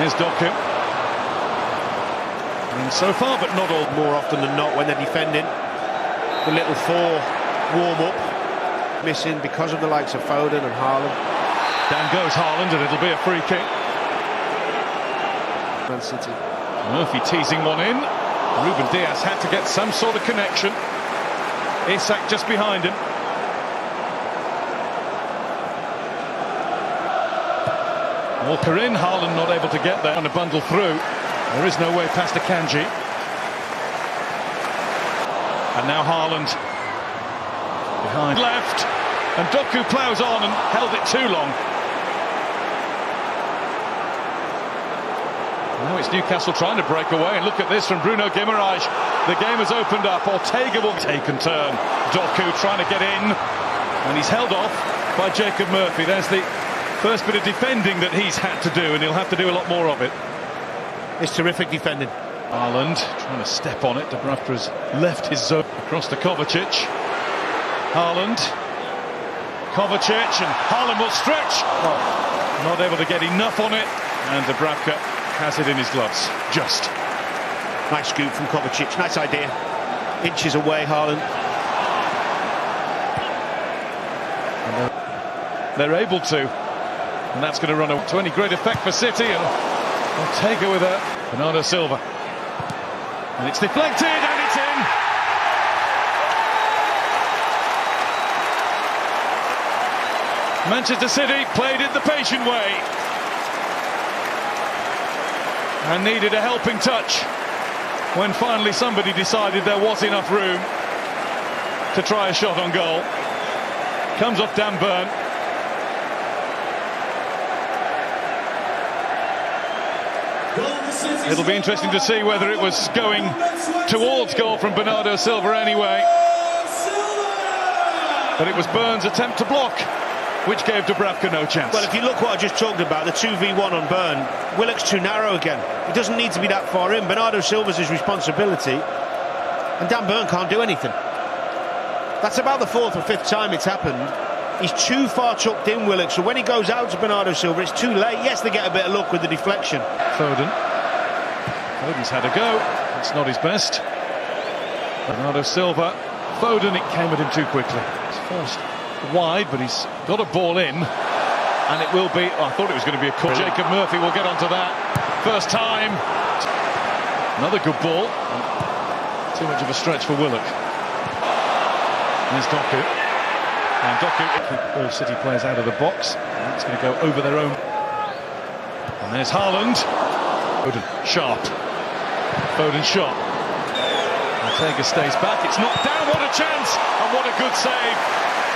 Here's Doku. And so far, but not all. More often than not, when they're defending, the little warm-up missing because of the likes of Foden and Haaland. Down goes Haaland, and it'll be a free kick. Man City. Murphy teasing one in. Ruben Diaz had to get some sort of connection. Isak just behind him. Walker in, Haaland not able to get there, and a bundle through. There is no way past Akanji. And now Haaland behind left, and Doku ploughs on and held it too long. Now it's Newcastle trying to break away, and look at this from Bruno Guimaraes. The game has opened up. Ortega will take and turn. Doku trying to get in, and he's held off by Jacob Murphy. There's the first bit of defending that he's had to do, and he'll have to do a lot more of it. It's terrific defending. Haaland trying to step on it. Dubravka's left his zone across to Kovacic. Haaland, Kovacic, and Haaland will stretch. Oh, not able to get enough on it, and Dubravka has it in his gloves. Just. Nice scoop from Kovacic. Nice idea. Inches away, Haaland. They're able to, and that's going to run to any great effect for City. And Ortega with a Bernardo Silva, and it's deflected, and it's in. Manchester City played it the patient way and needed a helping touch when finally somebody decided there was enough room to try a shot on goal. Comes off Dan Burn. It'll be interesting to see whether it was going towards goal from Bernardo Silva anyway. But it was Burn's attempt to block, which gave Dubravka no chance. Well, if you look what I just talked about, the 2v1 on Burn, Willock's too narrow again. He doesn't need to be that far in. Bernardo Silva's his responsibility, and Dan Burn can't do anything. That's about the fourth or fifth time it's happened. He's too far chucked in, Willock, so when he goes out to Bernardo Silva, it's too late. Yes, they get a bit of luck with the deflection. Foden's had a go. It's not his best. Bernardo Silva. Foden, it came at him too quickly. It's forced wide, but he's got a ball in, and it will be. I thought it was going to be a cut. Jacob Murphy will get onto that. First time. Another good ball. Too much of a stretch for Willock. There's Doku. And Doku keep all City players out of the box. And it's going to go over their own. And there's Haaland. Foden sharp. Foden shot. Ortega stays back. It's knocked down. What a chance! And what a good save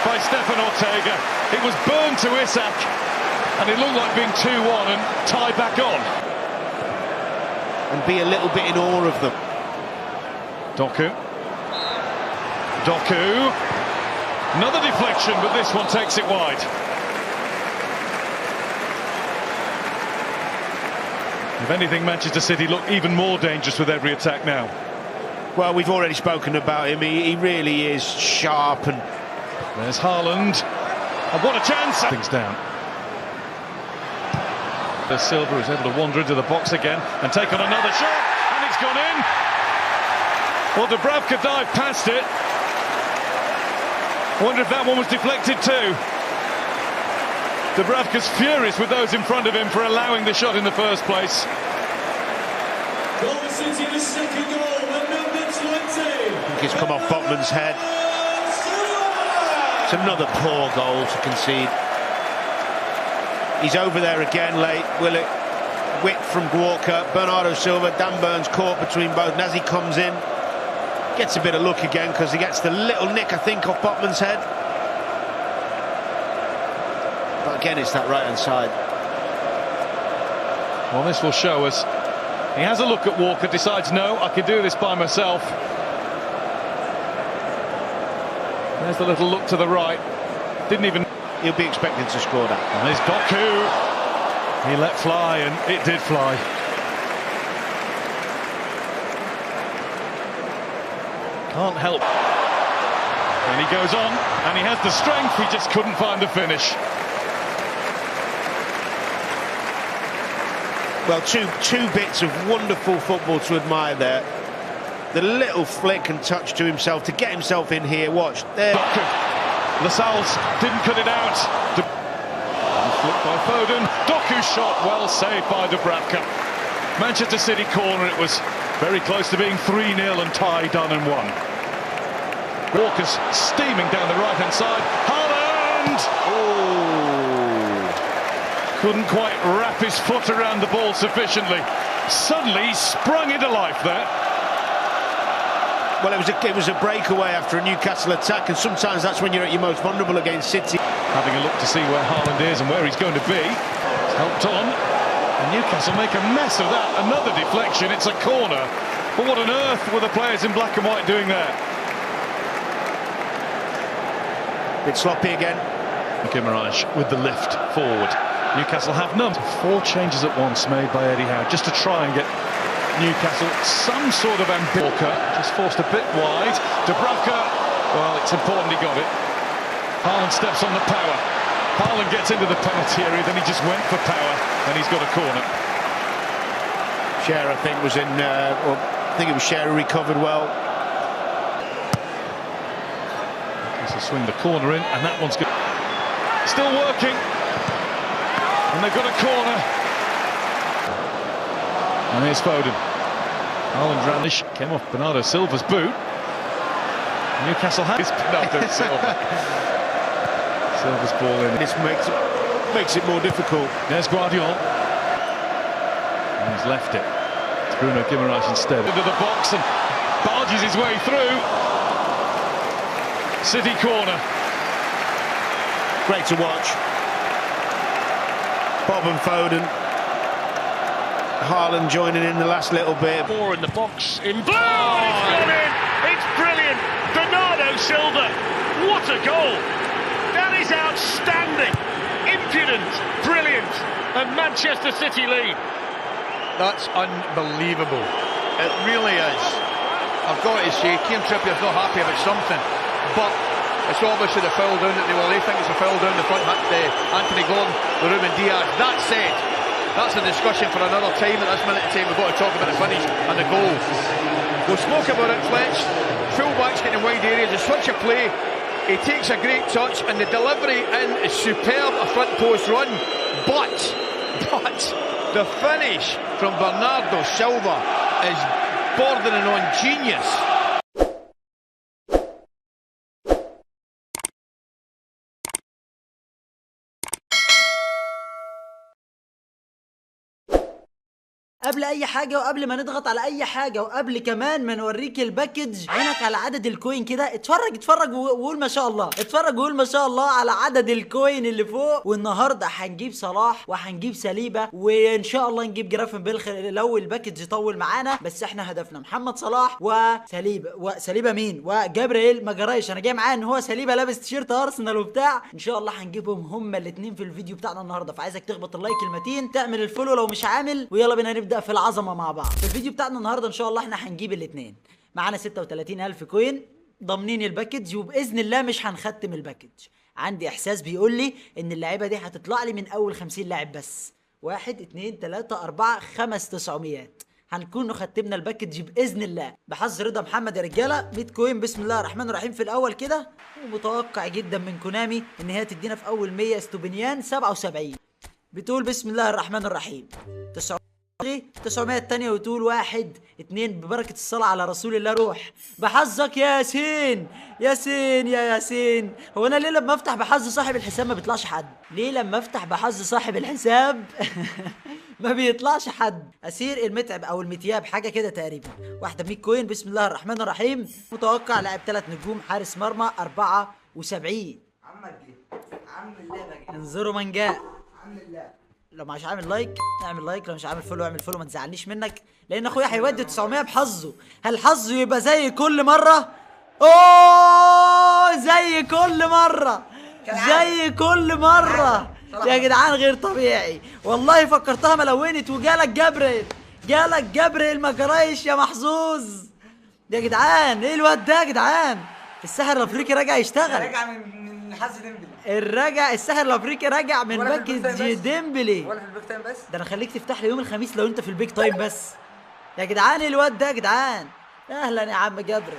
by Stefan Ortega. It was burned to Isak, and it looked like being 2-1 and tied back on. And be a little bit in awe of them. Doku. Another deflection, but this one takes it wide. If anything, Manchester City look even more dangerous with every attack now. Well, we've already spoken about him. He really is sharp. And there's Haaland. And what a chance! Things down. The Silva is able to wander into the box again and take on another shot, and it's gone in. Well, Dubravka dived past it. Wonder if that one was deflected too. Dubravka's furious with those in front of him for allowing the shot in the first place. City, the second goal, number 20. I think it's come off Botman's head. It's another poor goal to concede. He's over there again late. Willock, whip from Walker, Bernardo Silva, Dan Burn's caught between both, and as he comes in, gets a bit of luck again because he gets the little nick, I think, off Botman's head. But again, it's that right-hand side. Well, this will show us. He has a look at Walker, decides, no, I can do this by myself. There's the little look to the right. Didn't even... He'll be expecting to score that. And there's Doku. He let fly, and it did fly. Can't help. And he goes on, and he has the strength, he just couldn't find the finish. Well, two bits of wonderful football to admire there. The little flick and touch to himself to get himself in here. Watch there. Lascelles didn't cut it out. Flicked by Foden. Doku's shot, well saved by Dubravka. Manchester City corner. It was very close to being 3-0 and tie done and won. Walker's steaming down the right-hand side. Haaland! Oh! Couldn't quite wrap his foot around the ball sufficiently. Suddenly he sprung into life there. Well, it was a breakaway after a Newcastle attack, and sometimes that's when you're at your most vulnerable against City. Having a look to see where Haaland is and where he's going to be. It's helped on. And Newcastle make a mess of that. Another deflection. It's a corner. But what on earth were the players in black and white doing there? Bit sloppy again. Guimaraes with the lift forward. Newcastle have none. 4 changes at once made by Eddie Howe just to try and get Newcastle some sort of ambition. Walker just forced a bit wide. Dubravka, well, it's important he got it. Haaland steps on the power. Haaland gets into the penalty area, then he just went for power, and he's got a corner. Shearer, I think, was in. I think it was Shearer recovered well. This will swing the corner in, and that one's good. Still working, and they've got a corner. And here's Foden. Haaland Ranish came off Bernardo Silva's boot. Newcastle has Bernardo Silva. Silva's ball in. This makes it more difficult. There's Guardiola. And he's left it. It's Bruno Guimaraes instead. Into the box and barges his way through. City corner. Great to watch. Bob and Foden. Haaland joining in the last little bit. 4 in the box. In blue, and it's gone in. It's brilliant. Bernardo Silva. What a goal. That is outstanding. Impudent. Brilliant. And Manchester City lead. That's unbelievable. It really is. I've got to say, Kieran Trippier's not happy about something, but it's obviously the foul down that they think it's a foul down the front. Anthony Gordon, the Ruben Diaz. That said, that's a discussion for another time. At this minute of time, we've got to talk about the finish and the goal. We'll spoke about it, Fletch. Full-backs getting wide areas, a switch of play. He takes a great touch, and the delivery in is superb, a front post run. But the finish from Bernardo Silva is bordering on genius. قبل اي حاجه وقبل ما نضغط على اي حاجه وقبل كمان ما نوريك الباكج، عينك على عدد الكوين كده. اتفرج وقول ما شاء الله. اتفرج وقول ما شاء الله على عدد الكوين اللي فوق. والنهارده هنجيب صلاح وهنجيب سليبه، وان شاء الله نجيب جرافنبرخ لو الباكج يطول معانا. بس احنا هدفنا محمد صلاح وسليبه مين وجابرييل ماجرايش. انا جاي معاه ان هو سليبه لابس تيشيرت ارسنال وبتاع. ان شاء الله هنجيبهم هما الاثنين في الفيديو بتاعنا النهارده. فعايزك تخبط اللايك المتين، تعمل الفولو لو مش عامل، ويلا بينا نبدا في العظمه مع بعض. في الفيديو بتاعنا النهارده ان شاء الله احنا هنجيب الاثنين. معانا 36,000 كوين ضامنين الباكج، وباذن الله مش هنختم الباكج. عندي احساس بيقول لي ان اللعيبه دي هتطلع لي من اول 50 لاعب بس. 1 2 3 4 5 900. هنكون ختمنا الباكج باذن الله. بحظ رضا محمد يا رجاله. 100 كوين بسم الله الرحمن الرحيم في الاول كده. ومتوقع جدا من كونامي ان هي تدينا في اول 100 استوبنيان 77. بتقول بسم الله الرحمن الرحيم 900 التانية، وتقول 1 2 ببركة الصلاة على رسول الله. روح بحظك يا ياسين. ياسين يا ياسين. هو انا ليه لما افتح بحظ صاحب الحساب ما بيطلعش حد؟ ليه لما افتح بحظ صاحب الحساب ما بيطلعش حد؟ اسير المتعب او المتياب حاجه كده تقريبا. واحده ب 100 كوين بسم الله الرحمن الرحيم. متوقع لاعب 3 نجوم، حارس مرمى 74. عم اللعبه انظروا من جاء. عم الله. لو مش عامل لايك اعمل لايك، لو مش عامل فولو اعمل فولو، ما تزعلنيش منك لان اخويا هيودي 900 بحظه. هل حظه يبقى زي كل مره؟ اوه زي كل مره، زي كل مره يا جدعان. غير طبيعي والله. فكرتها ملونت وجالك جابرييل ماجرايش يا محظوظ يا جدعان. ايه الواد ده يا جدعان؟ الساحر الافريقي راجع يشتغل. راجع من النحاس ديمبلي. الرجع الساحر الافريقي رجع من ولا في البيك تايم باكج بس. ديمبلي. ولا في البيك تايم بس. ده انا خليك تفتح لي يوم الخميس لو انت في البيك تايم بس. يا جدعان الواد ده يا جدعان. اهلا يا عم جبر.